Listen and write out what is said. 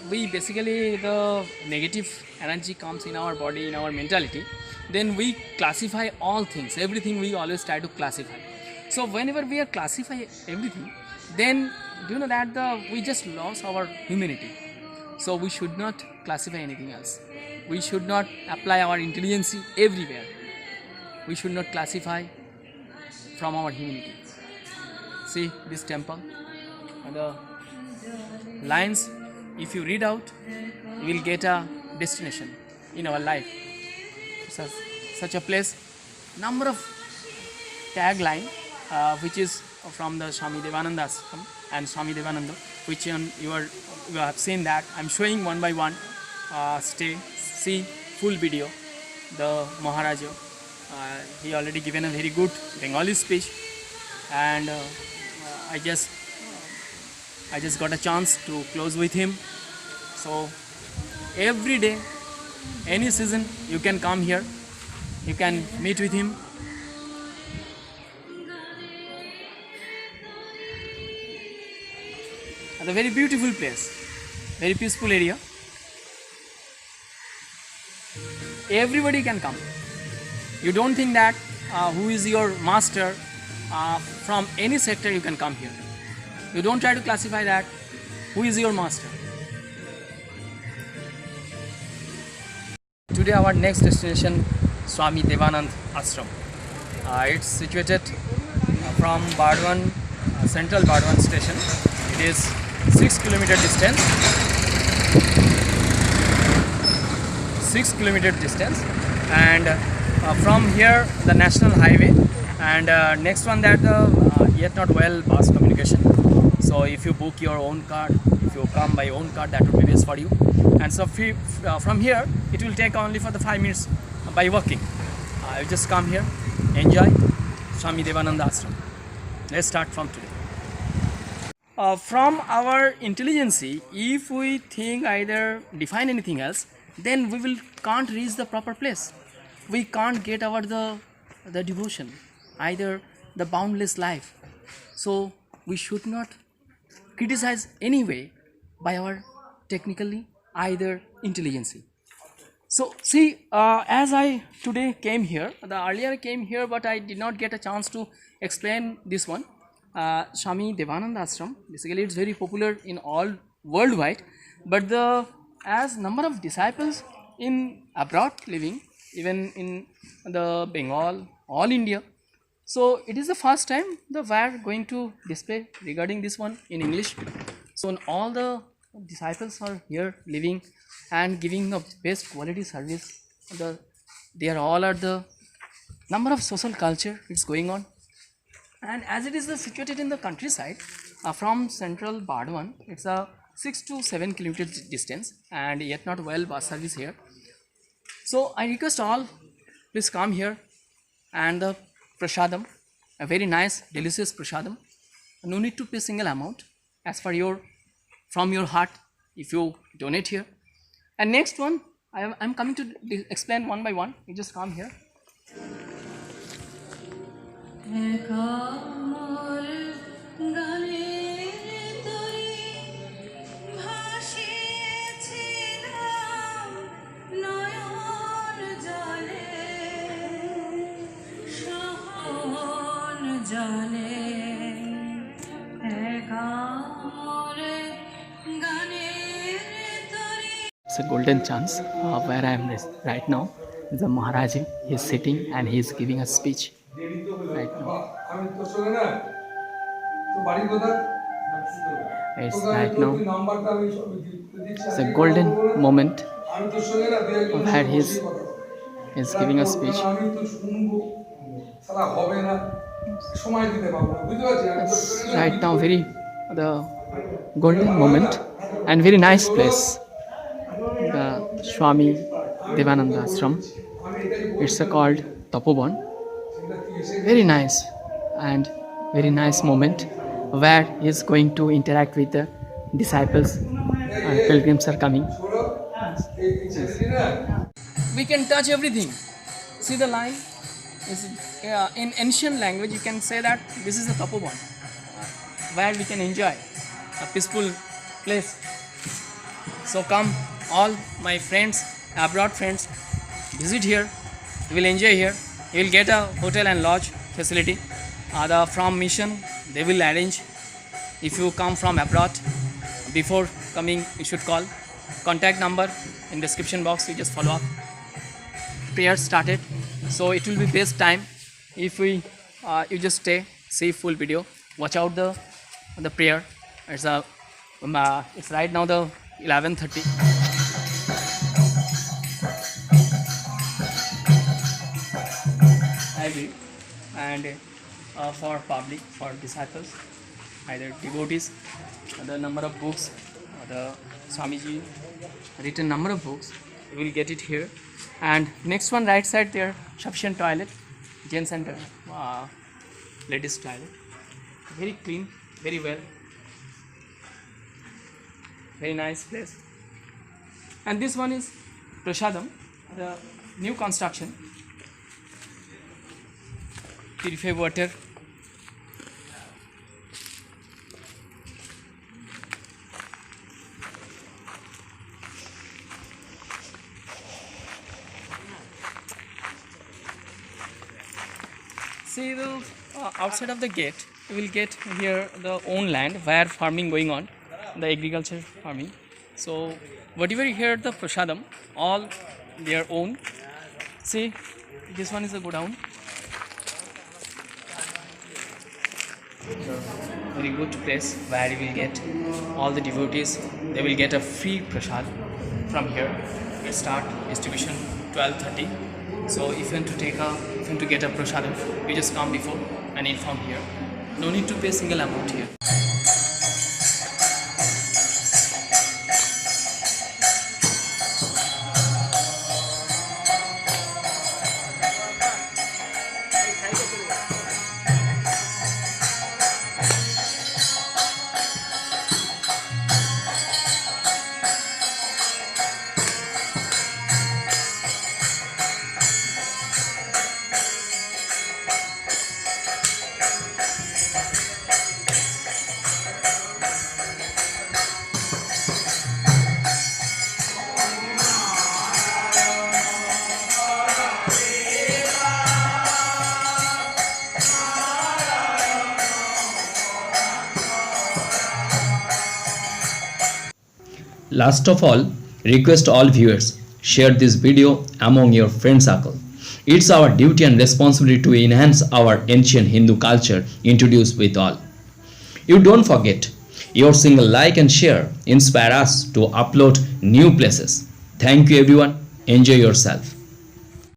we basically the negative energy comes in our body, in our mentality, then we classify all things, everything we always try to classify. So whenever we are classify everything, then do you know that we just lost our humanity. So we should not classify anything else. We should not apply our intelligence everywhere. We should not classify from our humanity. See this temple, the lines, if you read out, you will get a destination in our life. Such a place, number of tagline, which is from the Swami Devananda Ashram and Swami Devananda, which you have seen that. I'm showing one by one. See full video. The Maharaja, he already given a very good Bengali speech, and I just got a chance to close with him. So every day, any season, you can come here, you can meet with him. It's a very beautiful place, very peaceful area. Everybody can come. You don't think that who is your master, from any sector you can come here. You don't try to classify that who is your master. Today our next destination, Swami Devanand Ashram. It's situated from Bardwan, central Bardwan station. It is 6 kilometer distance. 6 kilometer distance, and from here the national highway, and next one that yet not well bus communication. So if you book your own car, if you come by own car, that would be best for you. And so from here it will take only for the 5 minutes by walking. You just come here, enjoy Swami Devananda Ashram. Let's start from today. From our intelligence, if we think either define anything else, then we can't reach the proper place. We can't get over the devotion, either the boundless life. So we should not criticize anyway by our technically either intelligence. So see, as I today came here, the earlier I came here, but I did not get a chance to explain this one. Swami Devananda Ashram, basically it's very popular in all worldwide, but as number of disciples in abroad living, even in the Bengal, all India. So it is the first time we are going to display regarding this one in English. So all the disciples are here living and giving the best quality service. They are all at the number of social culture it's going on. And as it is situated in the countryside, from central Bardwan, it's a 6 to 7 kilometer distance, and yet not well bus service here. So I request all, please come here, and the prasadam, a very nice delicious prasadam. No need to pay single amount, as for from your heart, if you donate here. And next one, I'm coming to explain one by one. You just come here. It's a golden chance where I am right now. The Maharaji is sitting and he is giving a speech right now. It's right now. It's a golden moment where he is giving a speech. It's right now the golden moment and very nice place. The Swami Devananda Ashram. It's called Tapoban. Very nice and very nice moment where he is going to interact with the disciples and pilgrims are coming. We can touch everything. See the line? In ancient language you can say that this is the Tapoban, where we can enjoy a peaceful place. So come, all my friends, abroad friends, visit here. You will enjoy here. You will get a hotel and lodge facility. From mission they will arrange. If you come from abroad, before coming you should call. Contact number in description box. You just follow up. Prayer started, so it will be best time if we you just stay, see full video, watch out the prayer. It's right now the 11:30. And for public, for disciples, either devotees, the number of books, the Swamiji written number of books, you will get it here. And next one, right side there, sufficient toilet, gents and ladies toilet, very clean, very well, very nice place. And this one is Prasadam, the new construction, purified water. See the outside of the gate, you will get here the own land where farming going on, the agriculture farming. So whatever you hear the prasadam, all their own. See, this one is a godown. Very good place where you will get all the devotees. They will get a free prasad from here. We start distribution 12:30. So if you want to get a prasadam, you just come before and inform here. No need to pay single amount here. Last of all, request all viewers, share this video among your friend circle. It's our duty and responsibility to enhance our ancient Hindu culture introduced with all. You don't forget, your single like and share inspire us to upload new places. Thank you everyone. Enjoy yourself.